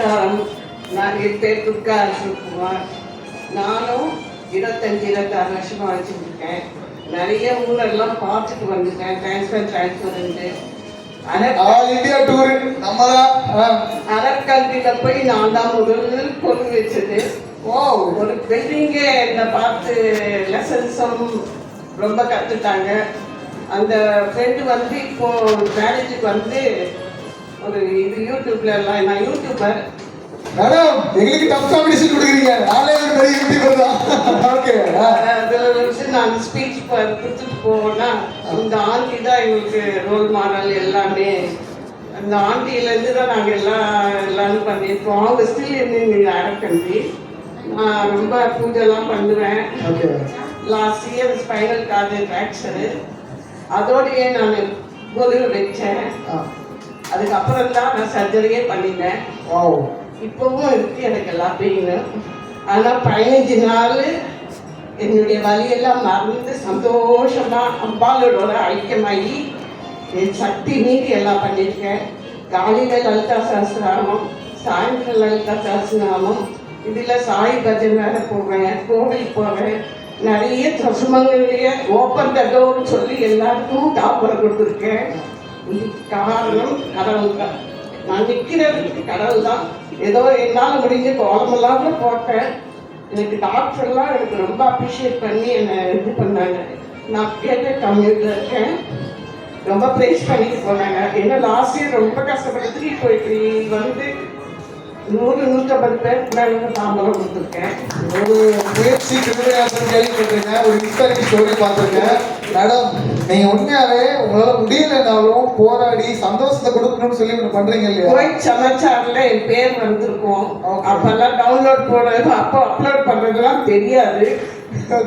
நமஸ்காரம். நான் என் பேர் துர்கா அசோக்குமார். நானும் 25-26 வருஷமா வச்சுருக்கேன். நிறைய ஊரெல்லாம் பார்த்துட்டு வந்துட்டேன். டிரான்ஸ்ஃபர்ன்ட்டு ஆல் இந்தியா டூர் அறக்கல்வியில போய் நான் தான் முதல் பொருள் வச்சது. ஒரு பில்டிங்கே என்னை பார்த்து லெசன்ஸும் ரொம்ப கற்றுட்டாங்க. அந்த ஃப்ரெண்டு வந்து இப்போ மேரேஜுக்கு வந்து ஒரு இது யூடியூப்ல எல்லாம், நான் யூடியூபர் மேடம், எங்களுக்கு டஃப் காம்படிஷன் கொடுக்குறீங்க. நானே ஒரு பெரிய யூடியூபர் தான். ஓகே, நான் ஸ்பீச் கொடுத்துட்டு போவேன்னா இந்த ஆண்டி தான் எங்களுக்கு ரோல் மாடல். எல்லாமே அந்த ஆண்டியிலேருந்து தான் நாங்கள் எல்லாரும் பண்ணியிருக்கோம். அவங்க ஸ்டில் இருந்து அறக்கல்வி. நான் ரொம்ப பூஜைலாம் பண்ணுவேன். Last year spinal cord fracture, அதோடையே நான் கொலு வச்சேன். அதுக்கப்புறம் தான் நான் சர்ஜரியே பண்ணினேன். இப்போவும் இருக்கு எனக்கு எல்லா பெயினும். ஆனால் 15 நாள் என்னுடைய வலியெல்லாம் மறந்து சந்தோஷமா அம்பாளோட ஐக்கியமாகி என் சக்தி மீறி எல்லாம் பண்ணியிருக்கேன். காலையில் லலிதா சஹஸ்ரநாமம், சாயந்தரம் லலிதா சஹஸ்ரநாமம், இதில் சாய் பஜன் வேற போவேன், கோவில் போவேன். நிறைய சுமங்கலிய ஓப்பன் த டோர்னு சொல்லி எல்லாருக்கும் தாப்பரம் கொடுத்துருக்கேன். இதுக்கு காரணம் கடவுள் தான். நான் நிற்கிறதுக்கு கடவுள் தான். ஏதோ என்னால் முடிஞ்ச கோலமெல்லாம் கூட போட்டேன். எனக்கு டாக்டர்லாம் எனக்கு ரொம்ப அப்ரிஷியேட் பண்ணி என்னை இது பண்ணாங்க. நான் கேட்ட கம்யூனில் இருக்கேன், ரொம்ப ப்ரைஸ் பண்ணிட்டு போனாங்க. ஏன்னா லாஸ்ட் இயர் ரொம்ப கஷ்டப்பட்டு இப்போ இப்படி வந்து 100-150 பேருக்கு மேலே தாம்பரம் கொடுத்துருக்கேன். ஒரு முயற்சி கேள்விப்பட்டிருக்கேன், ஒரு இன்ஸ்பைரிங் ஸ்டோரி பார்த்துருக்கேன். மேடம், நீங்கள் உண்மையாகவே உங்களால் முடியலைனாலும் போராடி சந்தோஷத்தை கொடுக்கணும்னு சொல்லி ஒன்று பண்ணுறீங்க இல்லையா? கோயிட் சமாச்சாரில் என் பேர் வந்திருக்கும். அப்போல்லாம் டவுன்லோட் போடுறது, அப்போ அப்லோட் பண்ணுறதுலாம் தெரியாது.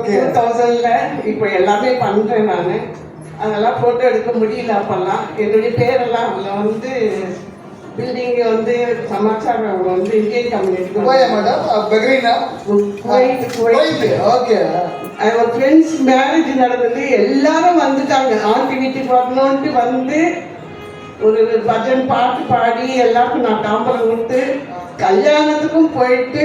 2000ல் இப்போ எல்லாமே பண்ணுறேன் நான். அதெல்லாம் ஃபோட்டோ எடுக்க முடியல. அப்போல்லாம் என்னுடைய பேரெல்லாம் அதில் வந்து பில்டிங் வந்து சமாச்சாரம் வந்து இந்தியன் கம்யூனிட்டி ஃப்ரெண்ட்ஸ் மேரேஜ் நடந்தது. எல்லாரும் வந்துட்டாங்க. ஆண்டி வீட்டுக்கு வரணுன்ட்டு வந்து ஒரு பஜன் பாட்டு பாடி எல்லாருக்கும் நான் தாம்பரம் கொடுத்து கல்யாணத்துக்கும் போயிட்டு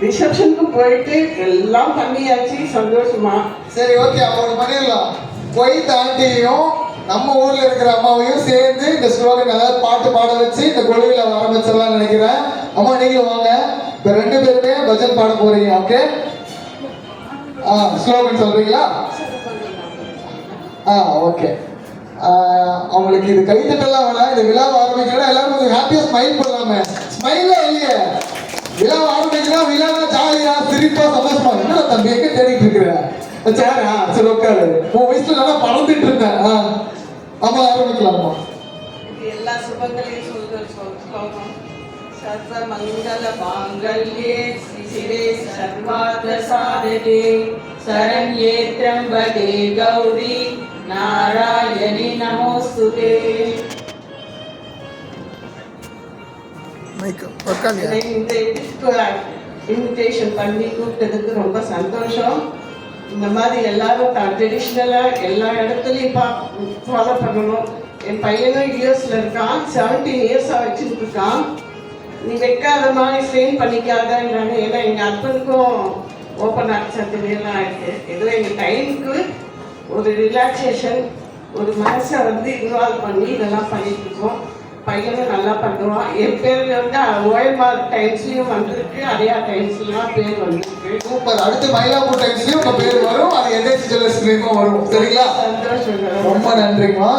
ரிசப்ஷனுக்கும் போயிட்டு எல்லாம் பண்ணியாச்சு சந்தோஷமா. சரி, ஓகே, அவங்க பண்ணிடலாம். கொய்த் ஆண்டியையும் நம்ம ஊர்ல இருக்கிற அம்மாவையும் சேர்ந்து இந்த ஸ்லோகன் அதாவது பாட்டு பாட வச்சு இந்த கொழுவில ஆரம்பிச்சிடலாம்னு நினைக்கிறேன். அம்மா, நீங்களும் வாங்க. இப்போ 2 பேருமே பஜன் பாட போறீங்க. ஓகே, ஸ்லோகன் சொல்றீங்களா? ஓகே. அவங்களுக்கு இது கைத்தட்டெல்லாம் வேணாம். இந்த விழாவை ஆரம்பிக்கிறா எல்லாரும் கொஞ்சம் ஹாப்பியா ஸ்மைல் பண்ணலாமே. ஸ்மைலே இல்லையே. விழாவை ஆரம்பிக்கிறா விழாவை ஜாலியா சிரிப்பா சந்தோஷமா. என்ன தம்பி எங்க தேடிட்டு இருக்கிற சேரா? சரி, உட்காரு. உன் வயசுல நல்லா பறந்துட்டு இருந்தேன். ஆமா, ஆரம்பிக்கலாமா? எல்லா சுபங்களையும் சொல்றோம். சர்வ மங்கள மாங்கல்யே சிசிரே சர்வார்த்த சாதகே சரண்யே த்ரம்பகே கௌரி நாராயணி நமோஸ்துதே. இந்த இன்விடேஷன் பண்ணி கூப்பிட்டதுக்கு ரொம்ப சந்தோஷம். இந்த மாதிரி எல்லாரும் ட்ரெடிஷ்னலாக எல்லா இடத்துலையும் ஃபாலோ பண்ணணும். என் பையனும் யூஎஸ்ல இருக்கான், 17 இயர்ஸாக வச்சுட்டு இருக்கான். நீ வைக்காத மாதிரி ஸ்ட்ரெயின் பண்ணிக்காதன்றாங்க. ஏன்னா எங்கள் ஹஸ்பண்டுக்கும் ஓப்பன் ஹார்ட் சர்ஜரியெல்லாம் ஆயிடுச்சு. ஏதோ எங்கள் டைமுக்கு ஒரு ரிலாக்ஸேஷன், ஒரு மனசை வந்து இன்வால்வ் பண்ணி இதெல்லாம் பண்ணிட்டு இருக்கோம். பையனும் நல்லா பண்ணுவான். என் பேர் வந்து ஓஎம்ஆர் டைம்ஸ்லையும் வந்திருக்கு, அடையா டைம்ஸ்லாம் பேர் வந்திருக்கு. சூப்பர். அடுத்து மயிலாப்பூர் டைம்ஸ்லையும் உங்கள் பேர் வரும், அது என்எஸ்சி ஜுவல்லர்ஸ்லையும் வரும். சரிங்களா? சந்தோஷம். ரொம்ப நன்றிம்மா.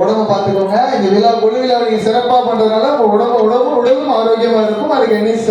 உடம்பு பார்த்துக்கோங்க. இந்த விழா கொழு விழாவை நீங்கள் சிறப்பாக பண்ணுறதுனால உங்கள் உடம்பும் ஆரோக்கியமாக இருக்கும். அதுக்கு என்எஸ்சி